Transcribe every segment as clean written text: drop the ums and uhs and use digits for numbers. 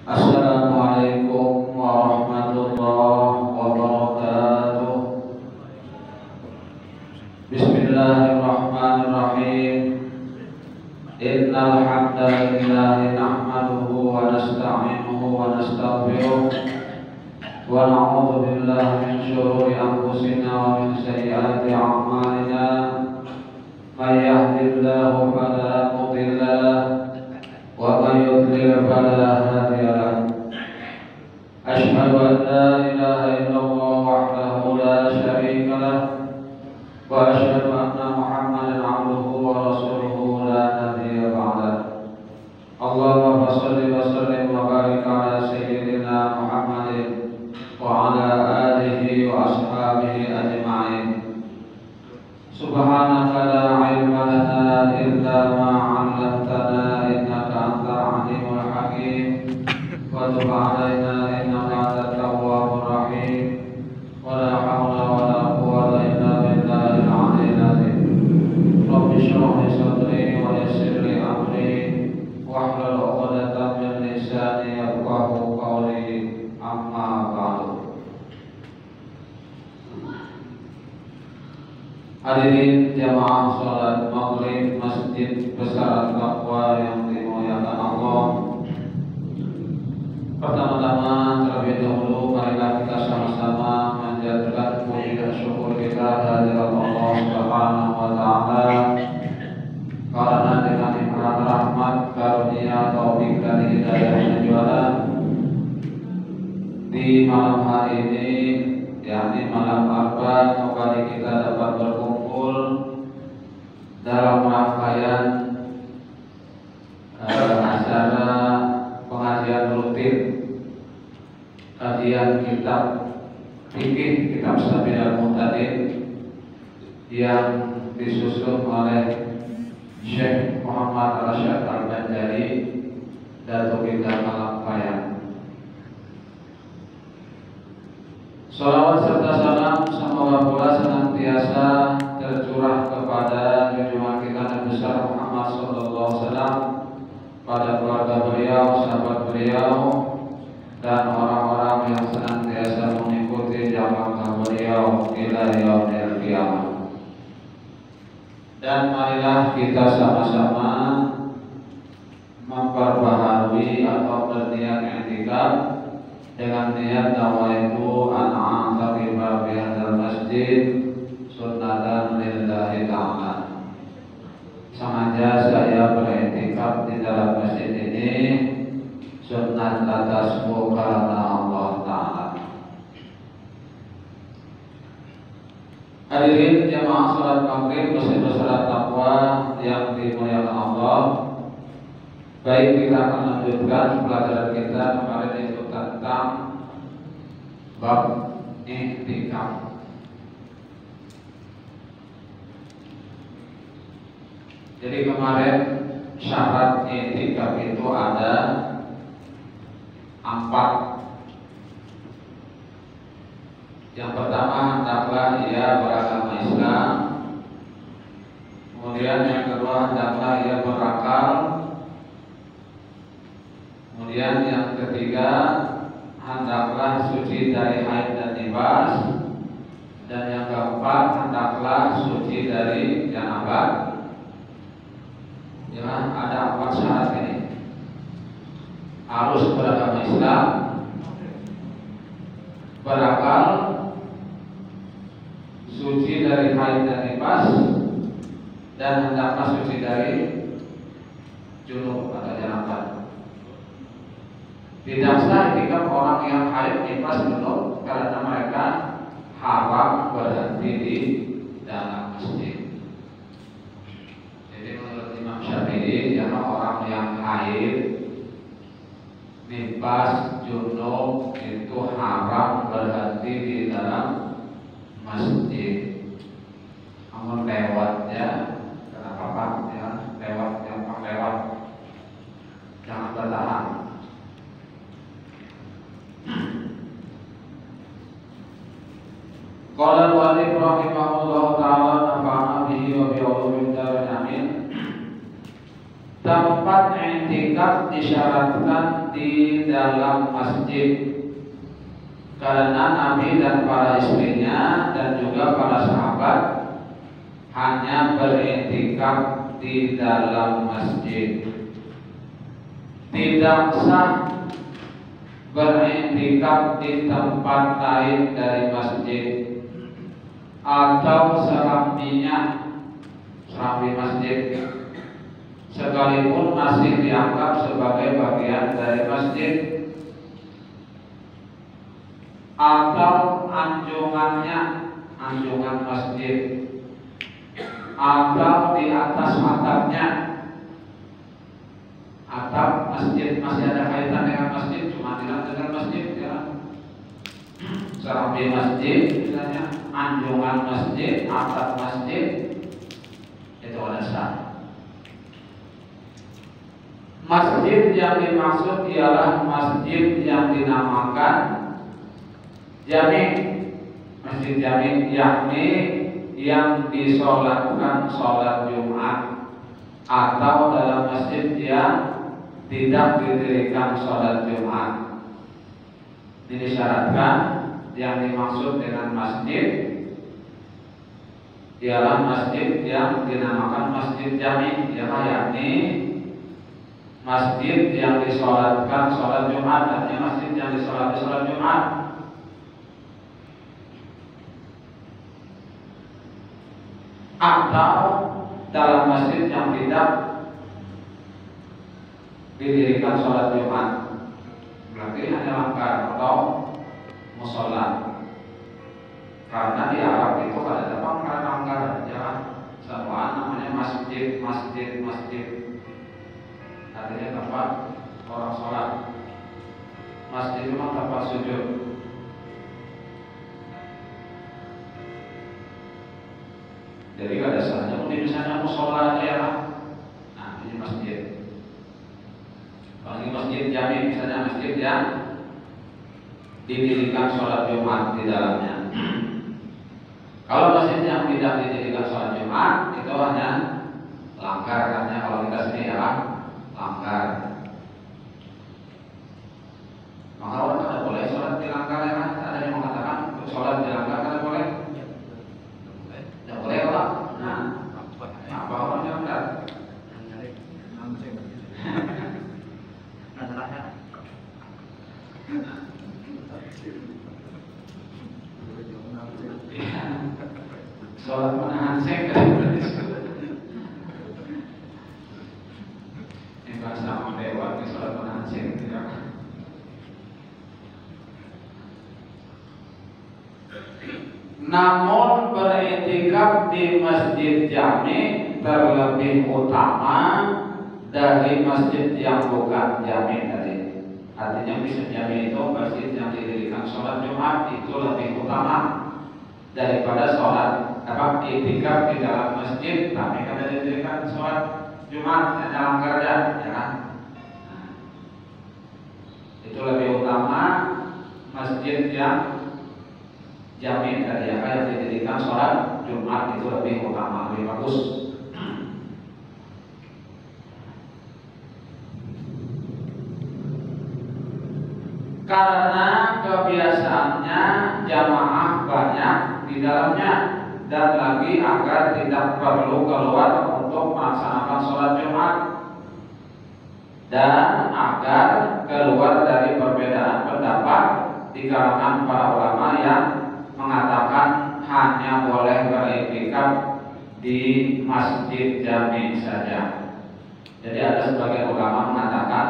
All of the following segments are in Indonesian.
Assalamualaikum warahmatullahi wabarakatuh. Bismillahirrahmanirrahim. Innal hamdalillah nahmaduhu wa nasta'inuhu wa nastaghfiruh wa na'udzu billahi min shururi anfusina wa min sayyiati a'malina. May yahdihillahu fala mudilla lahu wa may yudlil fala hadiya lahu. Asyhadu an la ilaha illallah wahdahu la syarika lahu wa asyhadu anna Muhammadan abduhu wa rasuluhu la nabiyya ba'dahu. Allahumma shalli wa sallim wa barik ala sayyidina Muhammadin wa ala alihi wa ashabihi ajma'in. Subhanaka la ilma lana illa ma 'allamtana innaka antal alimul hakim. Wa tub 'alaina innaka antat tawwabur rahim. Wa la hawla wa la quwwata illa billahil 'aliyyil 'azim. Rabbi shrah li sadri wa yassir li amri wahlul 'uqdatam min lisani yafqahu qawli. Amma ba'du. Hadirin jamaah salat maghrib Masjid Besar Taqwa yang dimuliakan Allah. Pertama-tama terlebih dahulu marilah kita sama-sama menjadikan puji dan syukur kita kehadirat Allah Subhanahu wa taala, karena dengan nikmat rahmat, karunia, taufik dan hidayahnya juara di malam hari ini, yakni malam Arba, kembali kita dapat berkumpul dalam rangkaian acara pengajian rutin kajian kitab fikih, kitab Sabil Al-Muhtadin yang disusun oleh Syekh Muhammad Rasyad Al-Banjari Datuk kita Malangkaya. Salawat serta salam semoga pula senantiasa tercurah kepada junjungan kita Nabi besar Muhammad sallallahu alaihi wasallam, pada keluarga beliau, sahabat beliau, dan orang-orang yang senantiasa mengikuti jamaah beliau ila yaumil qiyamah. Dan marilah kita sama-sama memperbaharui atau berniat i'tikaf dengan niat nawaitu an a'taqifa fi hadzal masjid sunnatan lillahi ta'ala. Sengaja saya beriktikaf di dalam masjid ini sunnat atasku karena Allah Ta'ala. Hadirin jamaah salat maghrib Masjid Besar Taqwa yang dimuliakan Allah. Baik, kita akan lanjutkan pelajaran kita kemarin, itu tentang bab i'tikaf. Jadi kemarin syarat i'tikaf itu ada 4. Yang pertama, hendaklah ia beragama Islam. Kemudian yang kedua, hendaklah ia berakal. Kemudian yang ketiga, hendaklah suci dari haid dan nifas. Dan yang keempat, hendaklah suci dari janabah. Ya, ada 4 syarat ini. Harus beragama Islam, berakal, suci dari haid dan nifas, dan hendaklah suci dari junub atau janabah. Tidak sah jika orang yang haid nifas junub, karena mereka haram berhenti di dalam masjid. Jadi menurut Imam Syafi'i, jika orang yang haid nifas junub itu haram berhenti di dalam masjid. Namun lewatnya, kenapa ya, lewat jangan bertahan. Qala al-mu'allif rahimahullah ta'ala nafa'ana bihi wa bi ulumid darin amin. Tempat I'tikaf disyaratkan di dalam masjid karena Nabi dan para istrinya dan juga para sahabat hanya beriktikaf di dalam masjid. Tidak sah beriktikaf di tempat lain dari masjid atau serambinya, serambi masjid, sekalipun masih dianggap sebagai bagian dari masjid, atau anjungannya, anjungan masjid, atau di atas atapnya. Atap masjid masih ada kaitan dengan masjid, cuma tidak dengan masjid ya. Serambi masjid, misalnya anjungan masjid, atap masjid, itu ada sah. Masjid yang dimaksud ialah masjid yang dinamakan jami, masjid jami, yakni yang disolatkan sholat Jumat, atau dalam masjid yang tidak didirikan sholat Jumat. Ini disyaratkan yang dimaksud dengan masjid ialah masjid yang dinamakan masjid jami, yakni masjid yang disolatkan sholat Jumat, artinya masjid yang disolati sholat Jumat. Atau dalam masjid yang tidak didirikan sholat Jumat, berarti hanya langgar atau musola. Karena di Arab itu ada langgar, ya kan? Semuanya namanya masjid, masjid, masjid. Artinya tempat orang sholat. Masjid memang tempat sujud. Jadi gak ada salahnya mungkin misalnya musola aja ya kan? Nah ini masjid. Kalau ini masjid jami, misalnya masjid yang didirikan sholat Jumat di dalamnya. Kalau masjid yang tidak didirikan sholat Jumat itu hanya langgar, katanya kalau kita sini ya kan? Langgar. Maka orang tidak boleh sholat di langgar ya kan? Ada yang mengatakan sholat di langgar tidak boleh. Tidak boleh Pak. Nah, apa orang yang tidak? Sholat menahan sengkak. Ini bahasa orang dewa, ini sholat menahan sengkak. Namun beriktikaf di masjid jami terlebih utama dari masjid yang bukan jami tadi. Artinya masjid jami itu masjid yang didirikan sholat Jumat itu lebih utama daripada sholat iktikaf di dalam masjid, tapi kalau didirikan sholat Jumat hanya langgar ya kan? Nah, itu lebih utama masjid yang jami tadi ya, yang didirikan sholat Jumat itu lebih utama, lebih bagus. Karena kebiasaannya jamaah banyak di dalamnya, dan lagi agar tidak perlu keluar untuk melaksanakan sholat Jumat, dan agar keluar dari perbedaan pendapat di kalangan para ulama yang mengatakan hanya boleh beriktikaf di masjid jami saja. Jadi ada sebagian ulama mengatakan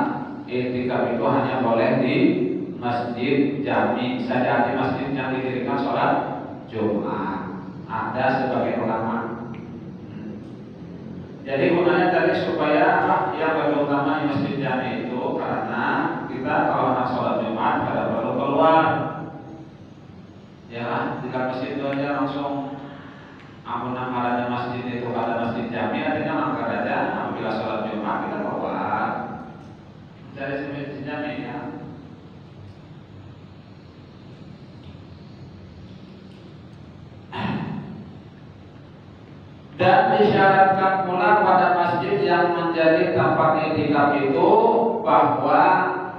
iktikaf itu hanya boleh di masjid jami saja, di masjid yang didirikan sholat Jumat. Ada sebagian ulama. Jadi gunanya tadi supaya yang lebih utama di masjid jami itu karena kita kalau nak sholat Jumat tidak perlu keluar. Ya, di masjid itu aja langsung amun nama masjid itu ada masjid jami, artinya langgar aja. Apabila sholat Jumat kita keluar dari masjid jami ya. Dan disyaratkan pula pada masjid masjid yang menjadi tempat i'tikaf itu bahwa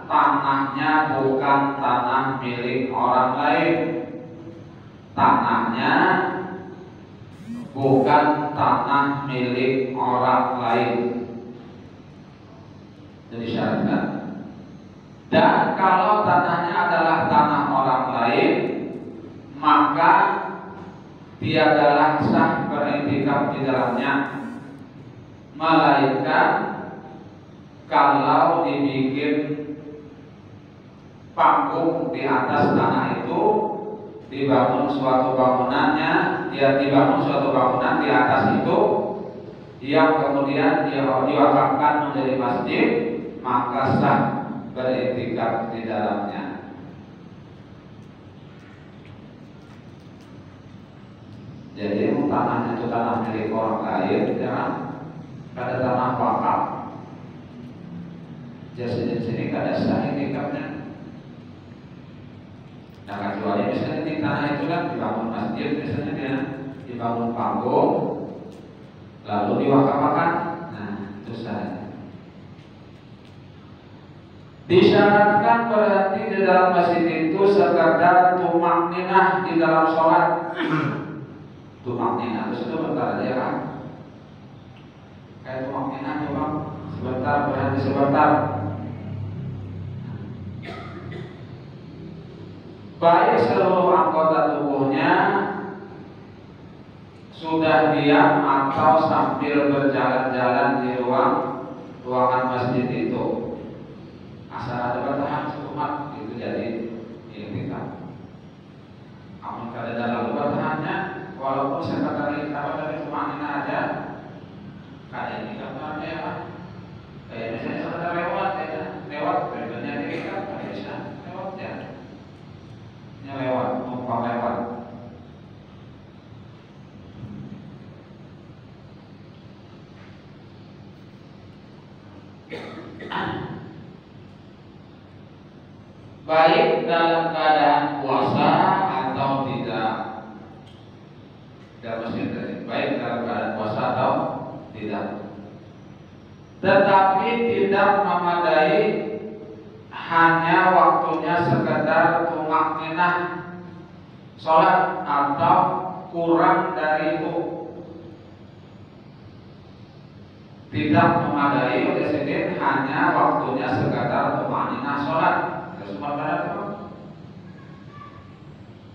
tanahnya bukan tanah milik orang lain. Tanahnya bukan tanah milik orang lain. Jadi syaratkan. Dan kalau tanahnya adalah tanah orang lain, maka tiadalah sah beriktikaf di dalamnya, melainkan kalau dibikin panggung di atas tanah itu, dibangun suatu bangunannya, dibangun suatu bangunan di atas itu, yang kemudian diwakafkan menjadi masjid, maka sah beriktikaf di dalamnya. Jadi tanahnya itu tanah milik orang lain, jangan ada tanah wakaf. Jadi di sini kada sah iktikafnya. Nah kecuali misalnya di tanah itu kan dibangun masjid, misalnya dia dibangun panggung, lalu diwakafkan. Nah itu sah. Disyaratkan berhenti di dalam masjid itu sekadar tumakninah di dalam sholat. Tumakninah itu sebentar aja kan? Kayak tumakninah cuma sebentar, berhenti sebentar. Baik seluruh anggota tubuhnya sudah diam atau sambil berjalan-jalan di ruangan masjid itu, asal ada bertahan sekumat itu jadi i'tikaf. Amun kada dalam bertahannya, walaupun sekadar kita cuma ini aja, kada i'tikaf aja ya. Kayak misalnya sekadar lewat, berikutnya i'tikaf kada bisa lewat ya. Lewat, numpang lewat. Baik dalam keadaan puasa atau tidak. Baik dalam keadaan puasa atau tidak. Tetapi tidak memadai hanya waktunya sekedar tumakninah sholat atau kurang dari itu. Tidak memadai oleh sedih hanya waktunya sekedar tumakninah sholat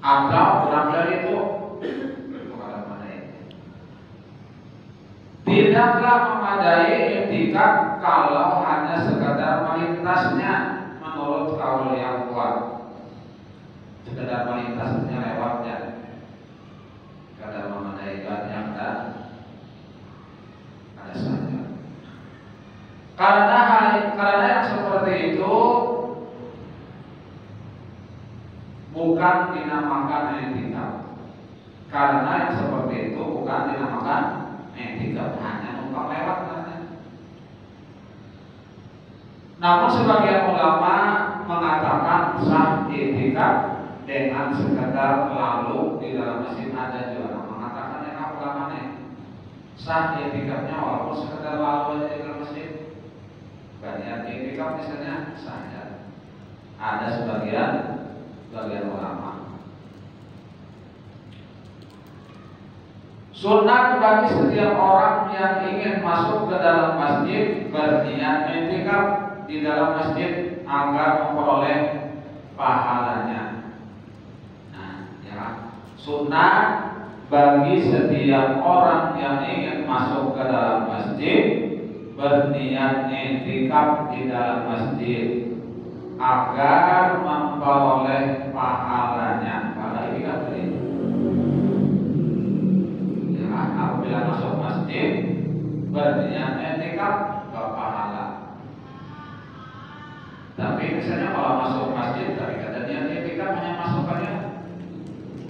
atau kurang dari itu. Tidaklah memadai i'tikaf kalau hanya sekedar melintasnya menurut kaul yang kuat. Sekedar melintasnya lewatnya, kadang memadai yang ada saja. Karena yang seperti itu bukan dinamakan i'tikaf. Karena yang seperti itu bukan dinamakan i'tikaf, hanya numpang lewat katanya. Namun sebagian ulama mengatakan sah i'tikaf dengan sekedar lalu di dalam masjid. Ada juga mengatakan yang ulama sah i'tikafnya walaupun sekedar lalu aja di dalam masjid. Banyak i'tikaf misalnya saja. Ada sebagian ulama. Sunat bagi setiap orang yang ingin masuk ke dalam masjid berniat i'tikaf di dalam masjid agar memperoleh pahalanya. Nah, ya, sunat bagi setiap orang yang ingin masuk ke dalam masjid berniat i'tikaf di dalam masjid agar memperoleh pahalanya. Pada i'tikaf ini, ya, apabila masuk masjid berniat i'tikaf berpahala. Tapi misalnya kalau masuk masjid tapi kata niat i'tikaf hanya masuk aja,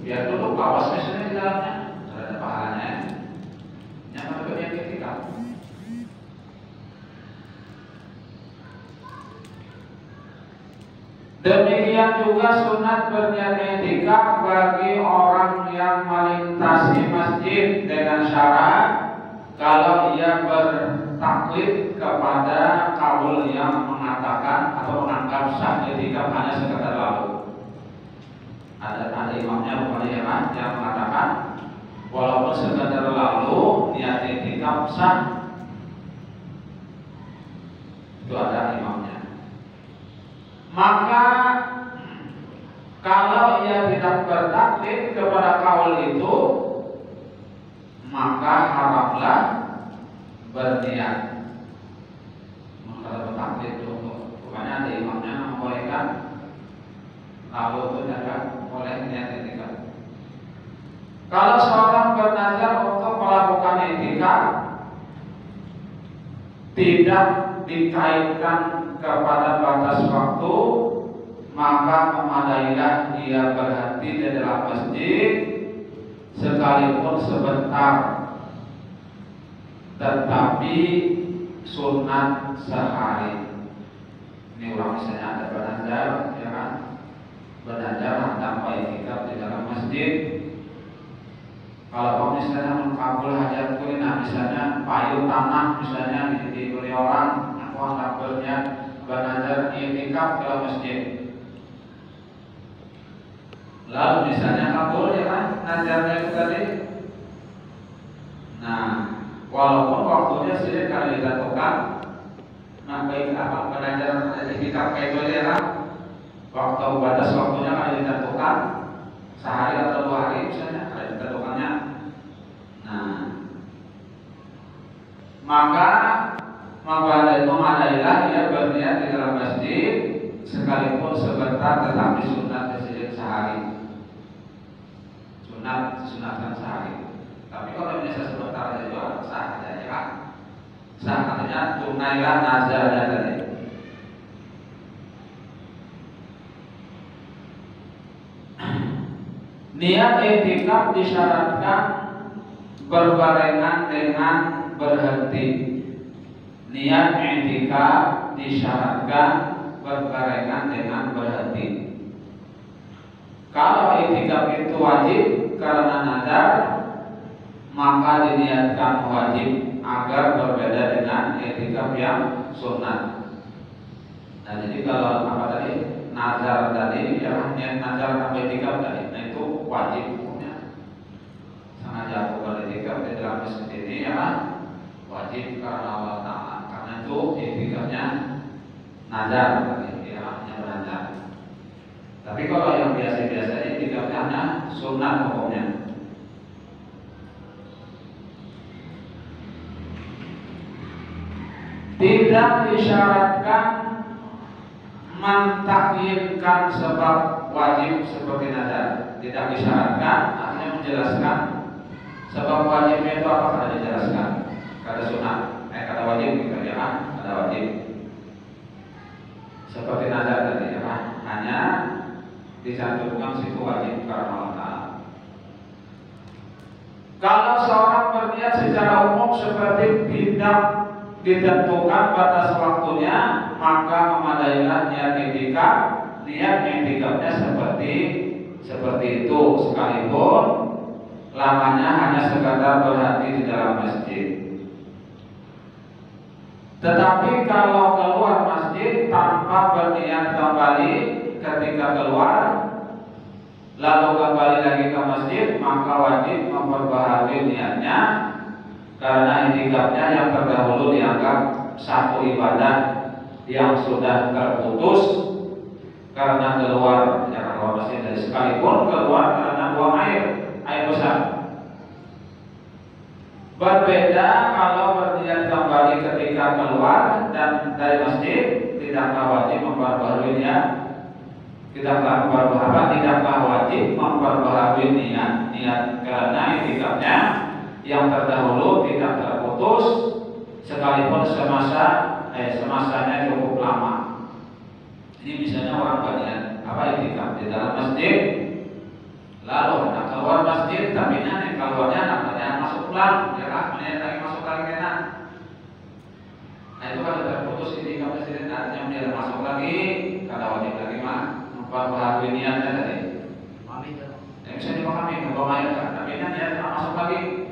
biar dulu awas misalnya di dalamnya, ada pahalanya. Yang masuk niat i'tikaf. Demikian juga sunat berniat i'tikaf bagi orang yang melintasi masjid dengan syarat kalau ia taklid kepada kaul yang mengatakan atau menganggap sah i'tikaf hanya sekedar lalu. Ada imamnya rupanya yang mengatakan walaupun sekedar lalu niat i'tikaf sah. Itu ada imamnya. Maka kalau ia tidak bertaklid kepada kaul itu, maka haramlah berniat. Maka bertaklid dulu. Pokoknya ada imamnya membolehkan lalu itu tidak boleh niat i'tikaf. Kalau seorang bernazar untuk melakukan i'tikaf tidak dikaitkan kepada batas waktu, maka memadailah dia berhenti di dalam masjid sekalipun sebentar, tetapi sunat sehari. Ini orang misalnya ada bernazar, ya kan? Bernazar tanpa i'tikaf di dalam masjid. Kalau misalnya mengkabul hajat kulina, misalnya payung tanah misalnya diberi orang, aku anggap berniat bernazar i'tikaf dalam masjid. Lalu misalnya kabul, ya kan, nazarnya itu tadi. Nah, walaupun waktunya sudah kali ditentukan, nah baik apa bernazar i'tikaf kayak itu ya kan, waktu batas waktunya kali ditentukan sehari atau 2 hari misalnya kali ditentukannya. Nah, maka memadailah ia berniat di dalam masjid sekalipun sebentar, tetapi sunat masjid sehari. Sunatkan sehari. Tapi kalau bisa sebentar saja juga sah saja, ya kan? Sah artinya tunailah nazarnya tadi. Niat i'tikaf disyaratkan berbarengan dengan berhenti. Niat i'tikaf disyaratkan berbarengan dengan berhenti. Kalau i'tikaf itu wajib karena nazar, maka diniatkan wajib agar berbeda dengan i'tikaf yang sunat. Nah, jadi kalau apa tadi nazar tadi, ya niat nazar sampai i'tikaf tadi, nah itu wajib hukumnya. Sengaja aku i'tikaf di dalam masjid ini, ya wajib karena Allah Ta'ala. Karena itu i'tikafnya nazar tadi, ya hanya bernazar. Tapi kalau yang biasa-biasa i'tikafnya hanya sunat hukumnya. Tidak disyaratkan mentakyinkan sebab wajib seperti nazar. Tidak disyaratkan, artinya menjelaskan sebab wajibnya itu apa, kada dijelaskan. Kada sunat, kada wajib gitu ya kan? Kada wajib. Seperti nazar tadi ya kan? Hanya dicantumkan situ wajib karena Allah Ta'ala. Kalau seorang berniat secara umum seperti tidak ditentukan batas waktunya, maka memadailah niat i'tikaf. Niat i'tikafnya seperti itu, sekalipun lamanya hanya sekadar berhenti di dalam masjid. Tetapi kalau keluar masjid tanpa berniat kembali ketika keluar, lalu kembali lagi ke masjid, maka wajib memperbaharui niatnya. Karena i'tikafnya yang terdahulu dianggap satu ibadah yang sudah terputus karena keluar masjid, dari sekalipun keluar karena buang air besar. Berbeda kalau berniat kembali ketika keluar dan dari masjid, tidaklah wajib memperbaharui niat. Tidaklah wajib memperbaharui niat karena i'tikafnya yang terdahulu tidak terputus sekalipun semasanya cukup lama. Ini misalnya orang berniat i'tikaf di dalam masjid, lalu nak keluar masjid, tapi nih keluarnya nak masuk pulang, ya kan? Lagi masuk lagi kena. Nah itu kan terputus i'tikaf masjid, artinya dia masuk lagi, kada wajib lagi memperbaharui niatnya tadi. Bisa dipahami, tapi niat masuk lagi.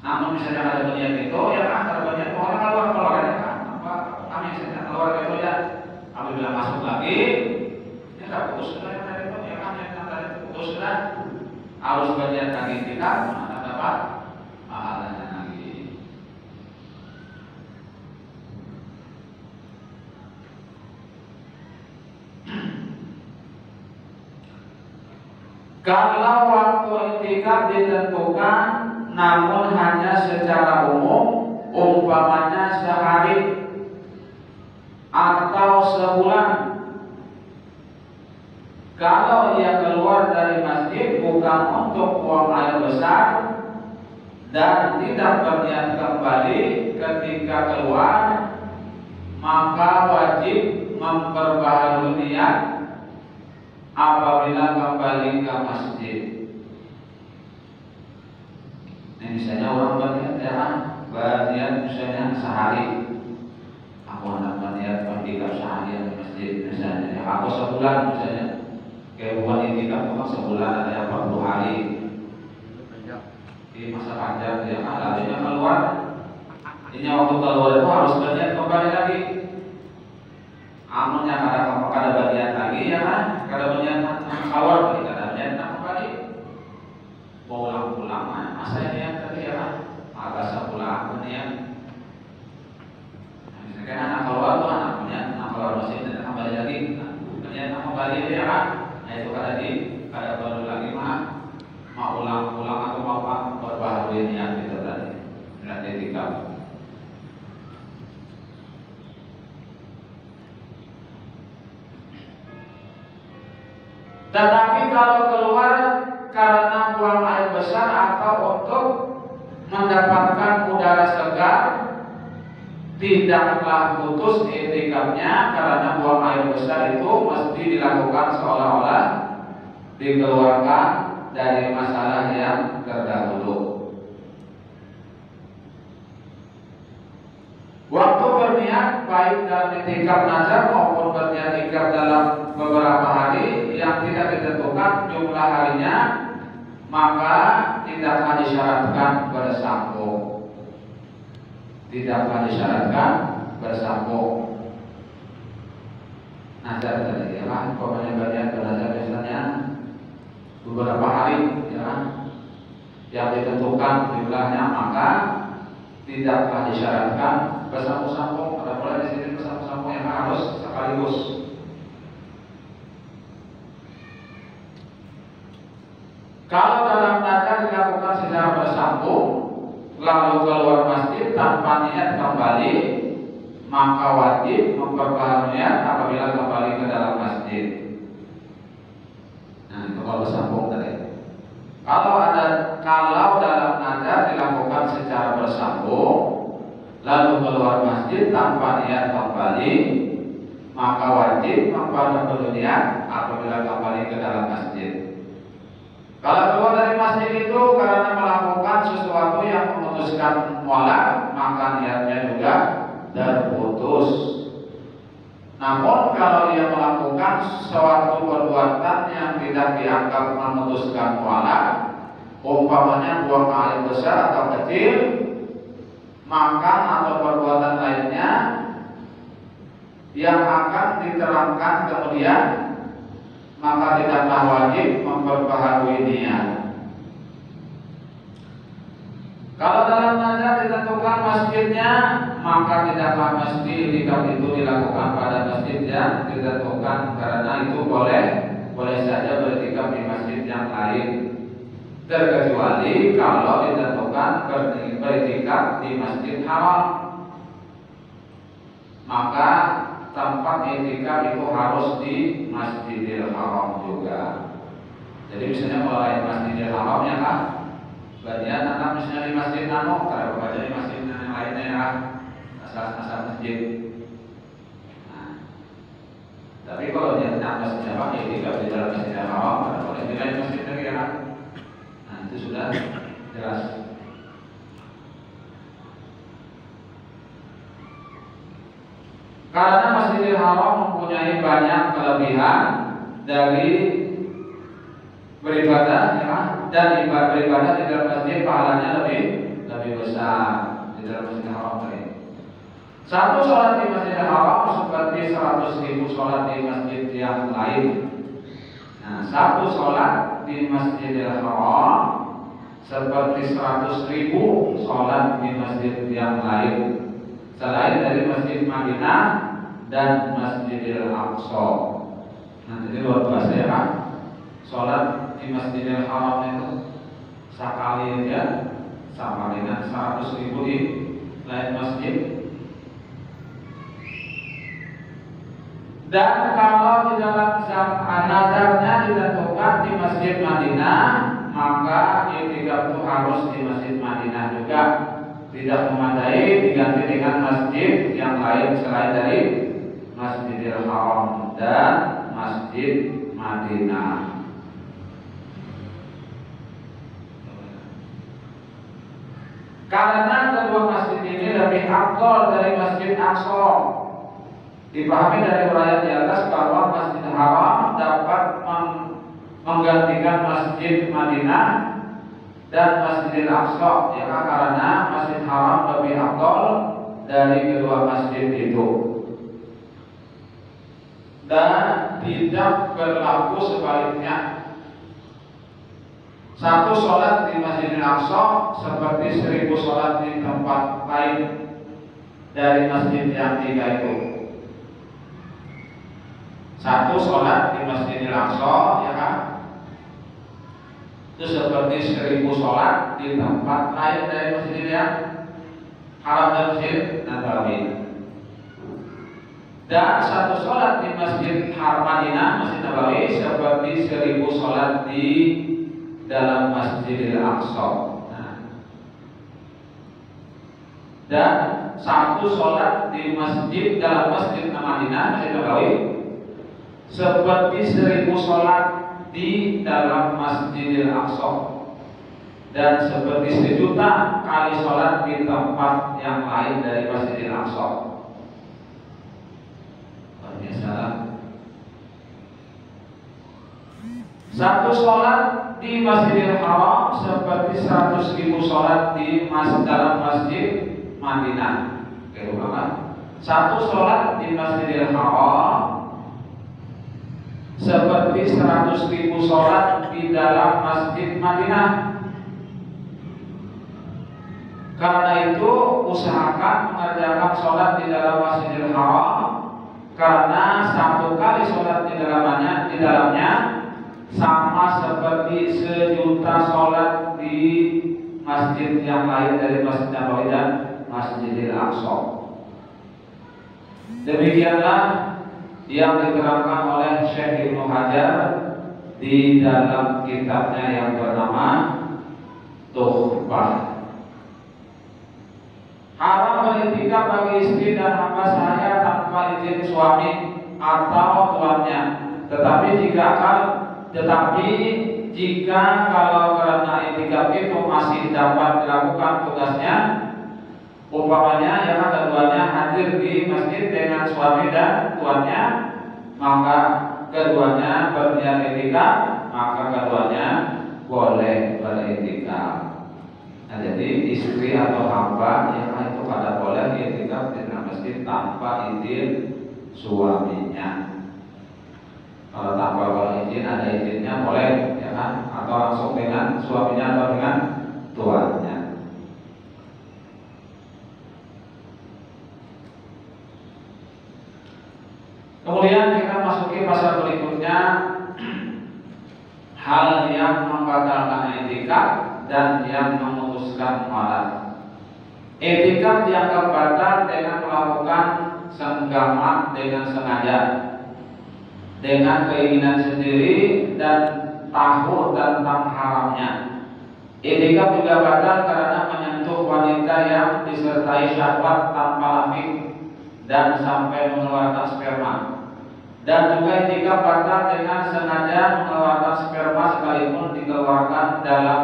Namun misalnya ada berniat itu, ya kan, ada berniat pokoknya keluar ya kan, apa kami misalnya keluar itu ya, apabila masuk lagi, ya tak putus sudah yang tadi itu, ya kan, yang tadi itu putus sudah, harus berniat lagi tidak, mana dapat pahalanya lagi. Kalau waktu i'tikaf ditentukan namun hanya secara umum, umpamanya sehari atau sebulan. Kalau ia keluar dari masjid bukan untuk buang air besar dan tidak berniat kembali ketika keluar, maka wajib memperbaharui niat apabila kembali ke masjid. Ini misalnya orang berniat misalnya sehari, aku anak berniat bernikah sehari di masjid misalnya, aku sebulan misalnya, kayak bukan itikaf itu kan sebulan ada yang 40 hari, di masa panjang ya kan, lalu keluar, ini waktu keluar itu harus berniat kembali lagi. Amunnya kada berniat lagi ya kan, kada berniat keluar, kada berniat kembali, pulang masa ini tadi ya kan, agak sepulang niat. Misalkan anak keluar tuh anaknya, anak keluar masih dan kembali lagi, berniat kembali ya kan, nah itu kada baru lagi mau ulang atau mau berbaharui niat itu tadi, niat i'tikaf. Tetapi kalau keluar karena buang air besar atau untuk mendapatkan udara segar, tidaklah putus i'tikafnya, karena buang air besar itu mesti dilakukan seolah-olah dikeluarkan dari masalah yang terdahulu. Waktu berniat baik dalam i'tikaf nazar maupun berniat i'tikaf dalam beberapa hari yang tidak ditentukan jumlah harinya, maka tidaklah disyaratkan bersambung. Tidaklah disyaratkan bersambung. Nazar tadi ya kan, pokoknya berniat bernazar biasanya beberapa hari ya kan, yang ditentukan jumlahnya, maka tidaklah disyaratkan bersambung-sambung. Ada pula di sini bersambung-sambung yang harus sekaligus. Kalau dalam nazar dilakukan secara bersambung, lalu keluar masjid tanpa niat kembali, maka wajib memperbaharui niat apabila kembali ke dalam masjid. Nah itu kalau bersambung tadi. Kalau dalam nazar dilakukan secara bersambung, lalu keluar masjid tanpa niat kembali, maka wajib memperbaharui niat apabila kembali ke dalam masjid. Kalau keluar dari masjid itu karena melakukan sesuatu yang memutuskan mualaf, maka niatnya juga terputus. Namun kalau ia melakukan suatu perbuatan yang tidak dianggap memutuskan mualaf, umpamanya buang air besar atau kecil, makan atau perbuatan lainnya yang akan diterangkan kemudian, maka tidaklah wajib memperbaharui niat. Kalau dalam nazar ditentukan masjidnya, maka tidaklah mesti i'tikaf itu dilakukan pada masjid yang ditentukan, karena itu boleh saja beriktikaf di masjid yang lain, terkecuali kalau ditentukan beriktikaf di Masjid Haram, maka tempat i'tikaf itu harus di Masjidil Haram juga. Jadi misalnya kalau lain Masjidil Haram ya kan, berniat anak misalnya di Masjid Nano, kalau baca di masjid yang lainnya ya, asal masjid. Nah, tapi kalau dia tidak masjid apa, i'tikaf di dalam Masjidil Haram, kalau boleh di lain masjid lagi ya kan. Nah itu sudah jelas. Karena Masjidil Haram mempunyai banyak kelebihan dari beribadah ya, dan beribadah di dalam masjid pahalanya lebih besar di dalam Masjidil Haram tadi. Satu sholat di Masjidil Haram seperti 100.000 sholat di masjid yang lain. Nah, satu sholat di Masjidil Haram seperti 100.000 sholat di masjid yang lain selain dari Masjid Madinah dan Masjidil Aqsa. Nah, jadi luar biasa ya Pak. Sholat di Masjidil Haram itu sekali aja sama dengan 100.000 di lain masjid. Dan kalau di dalam nazarnya ditentukan di Masjid Madinah, maka i'tikaf itu harus di Masjid Madinah juga. Tidak memadai diganti dengan masjid yang lain selain dari Masjidil Haram dan Masjid Madinah. Karena kedua masjid ini lebih afdal dari Masjid Aqsa. Dipahami dari uraian di atas bahwa Masjidil Haram dapat menggantikan Masjid Madinah dan Masjidil Aqsa, ya karena Masjid Haram lebih afdal dari kedua masjid itu. Dan tidak berlaku sebaliknya. Satu sholat di Masjidil Aqsa seperti 1.000 sholat di tempat lain dari masjid yang tiga itu. Satu sholat di Masjidil Aqsa, ya kan, itu seperti 1.000 sholat di tempat lain dari Masjidil Haram dan Masjid Nabawi. Dan satu sholat di Masjid Haram Madinah, Masjid Nabawi seperti 1.000 sholat di dalam Masjidil Aqsa. Nah, dan satu sholat di masjid dalam Masjid Madinah, Masjid Nabawi seperti 1.000 sholat di dalam Masjidil Aqsa, dan seperti 1.000.000 kali sholat di tempat yang lain dari Masjidil Aqsa. Biasalah. Satu sholat di Masjidil Haram seperti 100.000 sholat di dalam Masjid Madinah. Satu sholat di Masjidil Haram seperti 100.000 sholat di dalam Masjid Madinah. Karena itu usahakan mengerjakan sholat di dalam Masjidil Haram, karena satu kali sholat di dalamnya sama seperti 1.000.000 sholat di masjid yang lain dari Masjid Nabawi dan Masjidil Aqsa. Demikianlah yang diterangkan oleh Syekh Ibnu Hajar di dalam kitabnya yang bernama Tuhfah. Haram beriktikaf bagi istri dan hamba sahaya tanpa izin suami atau tuannya. Tetapi jika kalau karena i'tikaf itu masih dapat dilakukan tugasnya, umpamanya yang keduanya hadir di masjid dengan suami dan tuannya, maka keduanya berniat i'tikaf, maka keduanya boleh beriktikaf. Nah, jadi istri atau hamba yang itu pada boleh i'tikaf di masjid tanpa izin suaminya. Kalau tanpa izin, ada izinnya boleh, ya kan? Atau langsung dengan suaminya atau dengan tuannya. Kemudian kita masuki pasal berikutnya, hal yang membatalkan i'tikaf dan yang memutuskan malam. I'tikaf dianggap batal dengan melakukan senggama dengan sengaja, dengan keinginan sendiri dan tahu tentang haramnya. I'tikaf juga batal karena menyentuh wanita yang disertai syahwat tanpa lamik dan sampai mengeluarkan sperma. Dan juga i'tikaf batal dengan sengaja mengeluarkan sperma sekalipun dikeluarkan dalam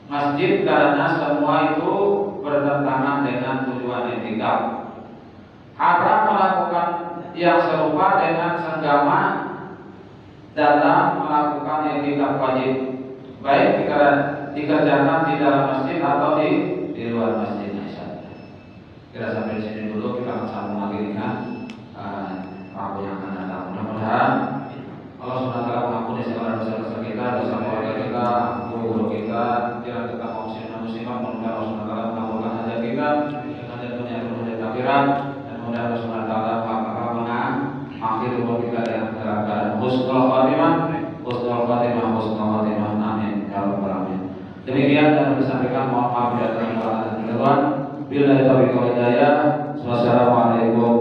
masjid, karena semua itu bertentangan dengan tujuan i'tikaf. Haram melakukan yang serupa dengan senggama dalam melakukan i'tikaf wajib, baik dikerjakan di dalam masjid atau di di luar masjid Aisyah. Kita sampai di sini dulu, kita akan sambung lagi dengan Rabu yang akan datang. Mudah-mudahan Allah SWT mengampuni segala dosa-dosa kita, dosa keluarga kita, guru kita, jangan kita kaum muslimah, mudah-mudahan Allah SWT mengabulkan hajat kita, hajat dunia dan hajat akhirat, dan mudah-mudahan Allah SWT mengakhiri umur kita dengan keadaan husnul khatimah, amin ya rabbal alamin. Demikian yang disampaikan, mohon maaf bila ada kesalahan dan kekurangan. Billahi taufiq wal hidayah. Wassalamualaikum